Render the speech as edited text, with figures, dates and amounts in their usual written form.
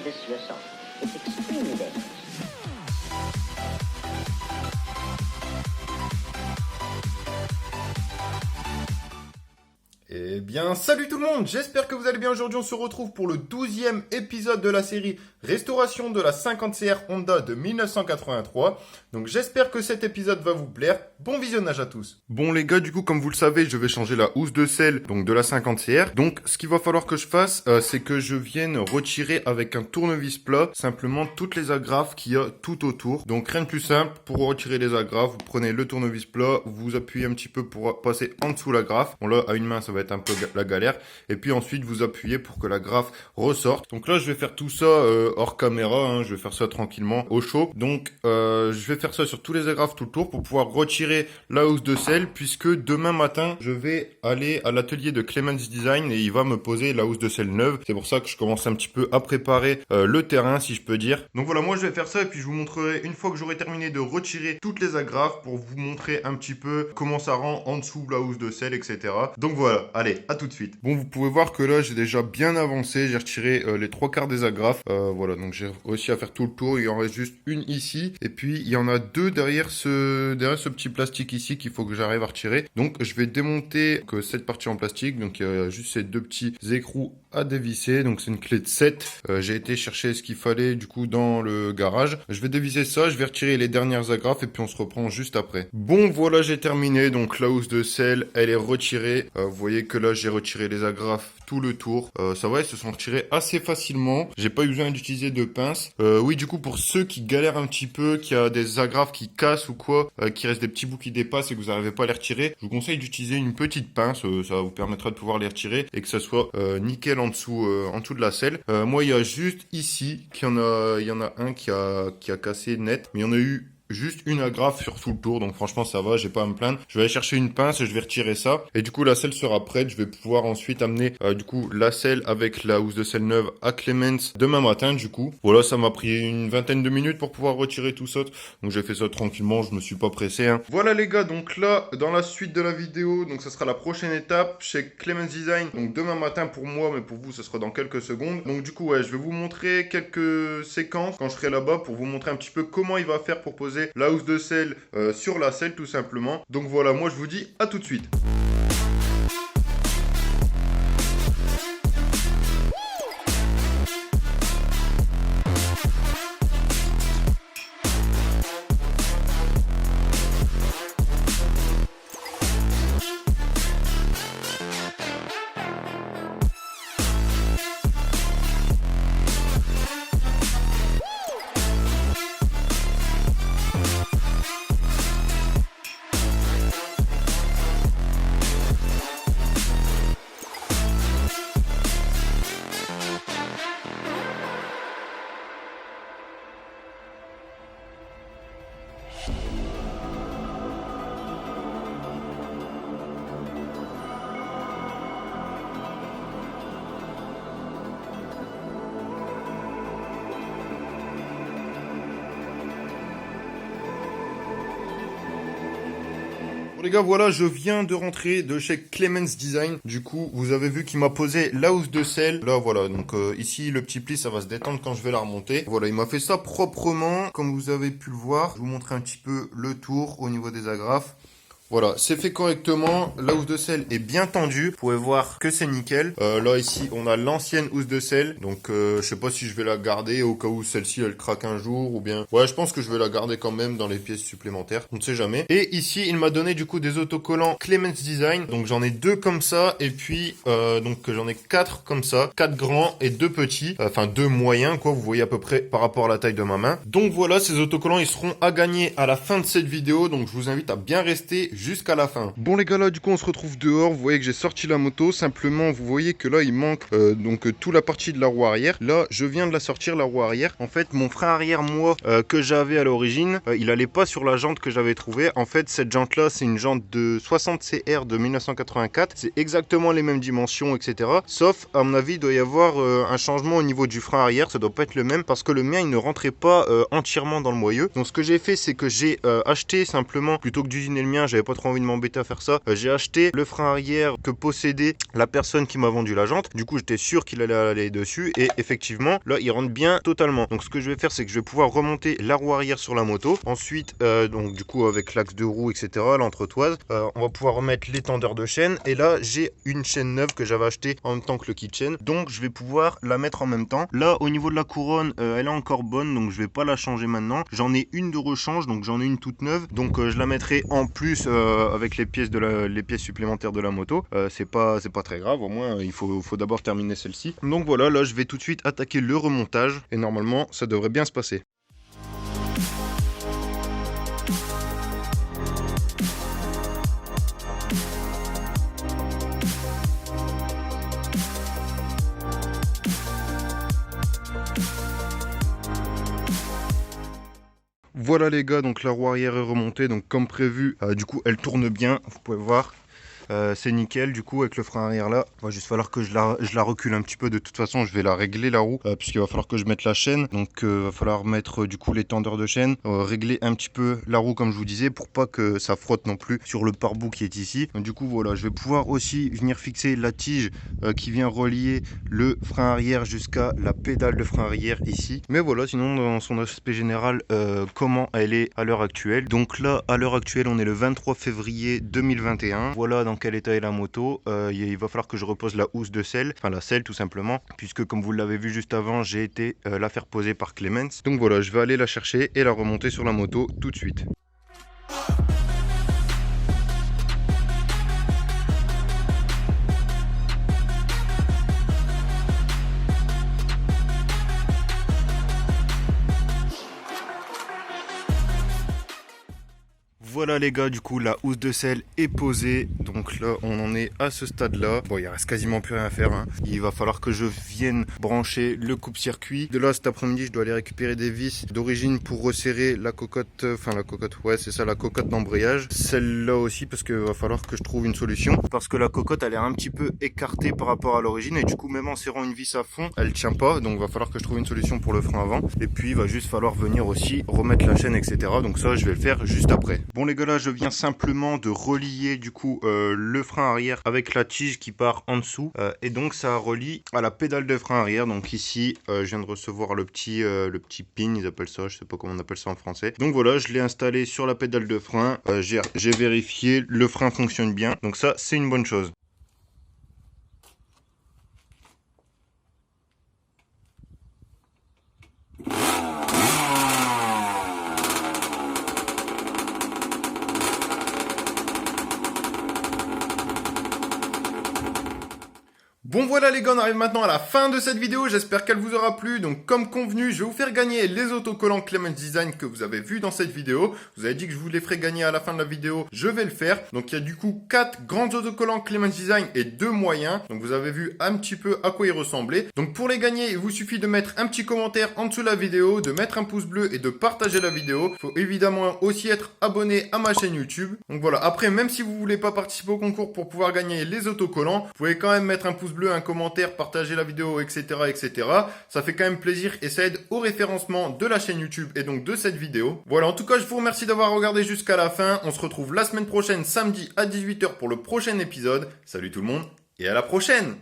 this yourself. It's extremely dangerous. Eh bien, salut tout le monde, j'espère que vous allez bien. Aujourd'hui, on se retrouve pour le 12e épisode de la série Restauration de la 50 CR Honda de 1983. Donc j'espère que cet épisode va vous plaire. Bon visionnage à tous. Bon les gars, du coup, comme vous le savez, je vais changer la housse de selle donc de la 50 CR. Donc ce qu'il va falloir que je fasse, c'est que je vienne retirer avec un tournevis plat simplement toutes les agrafes qu'il y a tout autour. Donc rien de plus simple, pour retirer les agrafes, vous prenez le tournevis plat, vous appuyez un petit peu pour passer en dessous l'agrafe. Bon là, à une main, ça va être un peu la galère. Et puis ensuite, vous appuyez pour que l'agrafe ressorte. Donc là, je vais faire tout ça hors caméra, hein. Je vais faire ça tranquillement, au chaud. Donc je vais faire ça sur tous les agrafes tout le tour pour pouvoir retirer la housse de selle, puisque demain matin, je vais aller à l'atelier de Clemens Design et il va me poser la housse de selle neuve. C'est pour ça que je commence un petit peu à préparer le terrain, si je peux dire. Donc voilà, moi je vais faire ça et puis je vous montrerai une fois que j'aurai terminé de retirer toutes les agrafes pour vous montrer un petit peu comment ça rend en dessous la housse de selle, etc. Donc voilà, allez, à tout de suite. Bon, vous pouvez voir que là, j'ai déjà bien avancé. J'ai retiré les 3/4 des agrafes. Voilà, donc j'ai réussi à faire tout le tour. Il en reste juste une ici. Et puis, il y en a deux derrière ce petit plastique ici qu'il faut que j'arrive à retirer. Donc, je vais démonter que cette partie en plastique. Donc, il y a juste ces deux petits écrous à dévisser. Donc, c'est une clé de 7. J'ai été chercher ce qu'il fallait, du coup, dans le garage. Je vais dévisser ça. Je vais retirer les dernières agrafes et puis on se reprend juste après. Bon, voilà, j'ai terminé. Donc, la housse de selle, elle est retirée. Vous voyez que là, j'ai retiré les agrafes tout le tour. Ça va, ils se sont retirés assez facilement. J'ai pas eu besoin d'utiliser de pince. Oui, du coup, pour ceux qui galèrent un petit peu, qui a des agrafes qui cassent ou quoi, qui restent des petits bouts qui dépassent et que vous n'arrivez pas à les retirer, je vous conseille d'utiliser une petite pince. Ça vous permettra de pouvoir les retirer et que ça soit nickel en dessous de la selle. Moi, il y a juste ici qu'il y en a un qui a cassé net, mais il y en a eu juste une agrafe sur tout le tour, donc franchement ça va, j'ai pas à me plaindre. Je vais aller chercher une pince et je vais retirer ça. Et du coup la selle sera prête, je vais pouvoir ensuite amener du coup la selle avec la housse de selle neuve à Clemens demain matin du coup. Voilà, ça m'a pris une vingtaine de minutes pour pouvoir retirer tout ça. Donc j'ai fait ça tranquillement, je me suis pas pressé. Hein. Voilà les gars, donc là dans la suite de la vidéo, donc ça sera la prochaine étape chez Clemens Design. Donc demain matin pour moi, mais pour vous ça sera dans quelques secondes. Donc du coup ouais, je vais vous montrer quelques séquences quand je serai là-bas pour vous montrer un petit peu comment il va faire pour poser la housse de selle sur la selle tout simplement. Donc voilà, moi je vous dis à tout de suite. Les gars, voilà, je viens de rentrer de chez Clemens Design. Du coup, vous avez vu qu'il m'a posé la housse de selle. Là, voilà, donc ici, le petit pli, ça va se détendre quand je vais la remonter. Voilà, il m'a fait ça proprement, comme vous avez pu le voir. Je vais vous montrer un petit peu le tour au niveau des agrafes. Voilà, c'est fait correctement. La housse de selle est bien tendue. Vous pouvez voir que c'est nickel. Là, ici, on a l'ancienne housse de selle. Donc, je sais pas si je vais la garder au cas où celle-ci, elle craque un jour ou bien... Ouais, je pense que je vais la garder quand même dans les pièces supplémentaires. On ne sait jamais. Et ici, il m'a donné du coup des autocollants Clemens Design. Donc, j'en ai 2 comme ça. Et puis, donc, j'en ai 4 comme ça. 4 grands et 2 petits. Enfin, 2 moyens, quoi. Vous voyez à peu près par rapport à la taille de ma main. Donc, voilà, ces autocollants, ils seront à gagner à la fin de cette vidéo. Donc, je vous invite à bien rester jusqu'à la fin. Bon les gars, là du coup on se retrouve dehors. Vous voyez que j'ai sorti la moto. Simplement vous voyez que là il manque donc toute la partie de la roue arrière. Là je viens de la sortir, la roue arrière. En fait mon frein arrière moi que j'avais à l'origine, il allait pas sur la jante que j'avais trouvée. En fait cette jante là c'est une jante de 60 CR de 1984. C'est exactement les mêmes dimensions, etc. Sauf à mon avis il doit y avoir un changement au niveau du frein arrière. Ça doit pas être le même parce que le mien il ne rentrait pas entièrement dans le moyeu. Donc ce que j'ai fait c'est que j'ai acheté simplement, plutôt que d'usiner le mien, j'avais pas pas trop envie de m'embêter à faire ça. J'ai acheté le frein arrière que possédait la personne qui m'a vendu la jante. Du coup, j'étais sûr qu'il allait aller dessus et effectivement, là, il rentre bien totalement. Donc, ce que je vais faire, c'est que je vais pouvoir remonter la roue arrière sur la moto. Ensuite, donc du coup, avec l'axe de roue, etc., l'entretoise, on va pouvoir remettre l'étendeur de chaîne. Et là, j'ai une chaîne neuve que j'avais achetée en même temps que le kit chain. Donc, je vais pouvoir la mettre en même temps. Là, au niveau de la couronne, elle est encore bonne, donc je vais pas la changer maintenant. J'en ai une de rechange, donc j'en ai une toute neuve. Donc, je la mettrai en plus avec les pièces supplémentaires de la moto. C'est pas très grave, au moins il faut d'abord terminer celle-ci. Donc voilà, là je vais tout de suite attaquer le remontage et normalement ça devrait bien se passer. Voilà les gars, donc la roue arrière est remontée, donc comme prévu, du coup elle tourne bien, vous pouvez voir. C'est nickel du coup avec le frein arrière là. Il va juste falloir que je la recule un petit peu. De toute façon je vais la régler la roue puisqu'il va falloir que je mette la chaîne. Donc il va falloir mettre du coup l'étendeur de chaîne, régler un petit peu la roue comme je vous disais pour pas que ça frotte non plus sur le pare-boue qui est ici. Donc, du coup voilà, je vais pouvoir aussi venir fixer la tige qui vient relier le frein arrière jusqu'à la pédale de frein arrière ici. Mais voilà, sinon dans son aspect général comment elle est à l'heure actuelle. Donc là à l'heure actuelle on est le 23 février 2021. Voilà dans quel état est la moto. Il va falloir que je repose la housse de selle, enfin la selle tout simplement, puisque comme vous l'avez vu juste avant, j'ai été la faire poser par Clemens. Donc voilà, je vais aller la chercher et la remonter sur la moto tout de suite. Voilà les gars, du coup la housse de selle est posée. Donc là on en est à ce stade là. Bon, il reste quasiment plus rien à faire hein. Il va falloir que je vienne brancher le coupe-circuit. De là cet après-midi je dois aller récupérer des vis d'origine pour resserrer la cocotte. Enfin la cocotte, ouais c'est ça, la cocotte d'embrayage. Celle-là aussi parce qu'il va falloir que je trouve une solution. Parce que la cocotte elle est un petit peu écartée par rapport à l'origine. Et du coup même en serrant une vis à fond elle tient pas. Donc il va falloir que je trouve une solution pour le frein avant. Et puis il va juste falloir venir aussi remettre la chaîne etc. Donc ça je vais le faire juste après. Bon les gars, là je viens simplement de relier du coup le frein arrière avec la tige qui part en dessous et donc ça relie à la pédale de frein arrière. Donc ici je viens de recevoir le petit pin, ils appellent ça, je sais pas comment on appelle ça en français. Donc voilà, je l'ai installé sur la pédale de frein, j'ai vérifié, le frein fonctionne bien, donc ça c'est une bonne chose. Bon voilà les gars, on arrive maintenant à la fin de cette vidéo, j'espère qu'elle vous aura plu. Donc comme convenu, je vais vous faire gagner les autocollants Clemens Design que vous avez vu dans cette vidéo. Vous avez dit que je vous les ferai gagner à la fin de la vidéo, je vais le faire. Donc il y a du coup 4 grands autocollants Clemens Design et 2 moyens. Donc vous avez vu un petit peu à quoi ils ressemblaient. Donc pour les gagner, il vous suffit de mettre un petit commentaire en dessous de la vidéo, de mettre un pouce bleu et de partager la vidéo. Il faut évidemment aussi être abonné à ma chaîne YouTube. Donc voilà, après même si vous voulez pas participer au concours pour pouvoir gagner les autocollants, vous pouvez quand même mettre un pouce bleu, un commentaire, partager la vidéo, etc., etc. Ça fait quand même plaisir et ça aide au référencement de la chaîne YouTube et donc de cette vidéo. Voilà, en tout cas, je vous remercie d'avoir regardé jusqu'à la fin. On se retrouve la semaine prochaine, samedi à 18 h pour le prochain épisode. Salut tout le monde et à la prochaine!